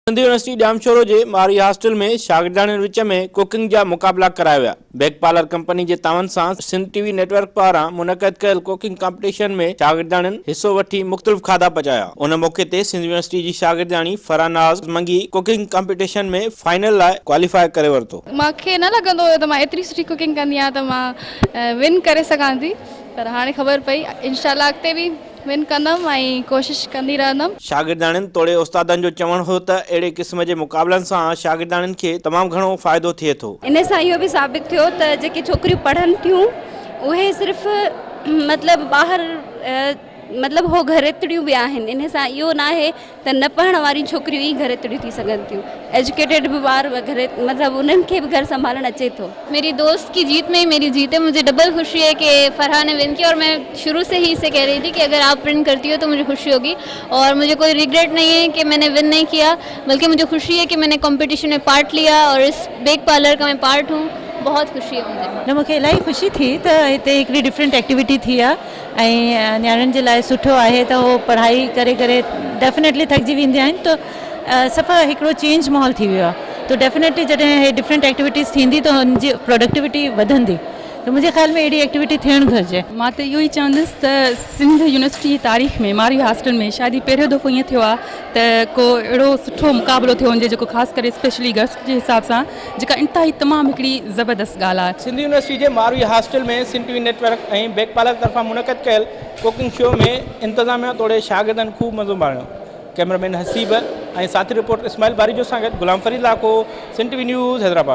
Sindh university Jamshoro जे मारी hostel में शागिर्दनि विच में कुकिंग जा मुकाबला कराया विया। बेक पार्लर कंपनी जे तावन सां सिंध टीवी नेटवर्क पारां मुनक़द कयल कुकिंग कॉम्पिटिशन में शागिर्दनि हिस्सो वठी मुख़्तलिफ़ खाधा पचाया। उन मौके ते सिंध यूनिवर्सिटी जी शागिर्दाणी फरानाज़ मंगी कुकिंग कॉम्पिटिशन में फाइनल लाइ क्वालिफाई करे वरितो। मूंखे न लॻंदो हुयो त मां एतिरी सुठी कुकिंग कंदी आहियां त मां विन करे सघां थी, पर हाणे ख़बर पई। इंशाल्लाह अॻिते बि विन कंदमि ऐं कोशिशि कंदी रहंदमि। शागिर्दाणियुनि तोड़े उस्तादनि जो चवणु हो त अहिड़े क़िस्म जे मुक़ाबलनि सां शागिर्दाणियुनि खे तमामु घणो फ़ाइदो थिए थो। इन सां इहो बि साबित थियो त जेके छोकिरियूं पढ़नि थियूं उहे सिर्फ़ु मतिलबु ॿाहिरि मतिलबु हो घरेतड़ियूं बि आहिनि। इन सां इहो न आहे त न पढ़ण वारियूं छोकिरियूं ई घरेतड़ियूं थी सघनि थियूं। एजुकेटेड भी ॿार घरे मतलब उन्हनि खे भी घर संभालना अचे तो। मेरी दोस्त की जीत में मेरी जीत है। मुझे डबल खुशी है कि फरहा ने विन किया और मैं शुरू से ही इसे कह रही थी कि अगर आप विन करती हो तो मुझे खुशी होगी और मुझे कोई रिग्रेट नहीं है कि मैंने विन नहीं किया, बल्कि मुझे खुशी है कि मैंने कंपटीशन में पार्ट लिया और इस बेक पार्लर का मैं पार्ट हूँ। बहुत खुशी है मुझे। न मूंखे इलाही ख़ुशी थी त हिते हिकिड़ी डिफरेंट एक्टिविटी थी आहे ऐं न्याणियुनि जे लाइ सुठो आहे त उहो पढ़ाई करे करे डेफिनेटली थकिजी वेंदियूं आहिनि, तो सफ़ा हिकिड़ो चेंज माहौल थी वियो आहे। तो डेफिनेटली जॾहिं हे डिफरेंट एक्टिविटीज़ थींदी त हुनजी प्रोडक्टिविटी वधंदी। तो मुंहिंजे ख़्याल में अहिड़ी एक्टिविटी थियणु घुरिजे। मां त इहो ई चवंदसि त सिंध यूनिवर्सिटी जी तारीख़ में मारी हॉस्टल में शायद ही पहिरियों दफ़ो ईअं थियो आहे त को अहिड़ो सुठो मुक़ाबिलो थियो हुजे जेको ख़ासि करे स्पेशली गर्ल्स जे हिसाब सां, जेका इंतिहाई तमामु हिकिड़ी ज़बरदस्त ॻाल्हि आहे। सिंध यूनिवर्सिटी जे मारवी हॉस्टल में सिंध टीवी नेटवर्क ऐं बेक पार्लर तरफ़ां मुनक़द कयल कुकिंग शो में इंतज़ामिया तोड़े शागिर्दनि ख़ूब मज़ो माणियो। कैमरामैन हसीब ऐं साथी रिपोर्टर इस्माइल बारिजो सां गॾु गुलाम फरीद लाको, सिंध टीवी न्यूज़ हैदराबाद।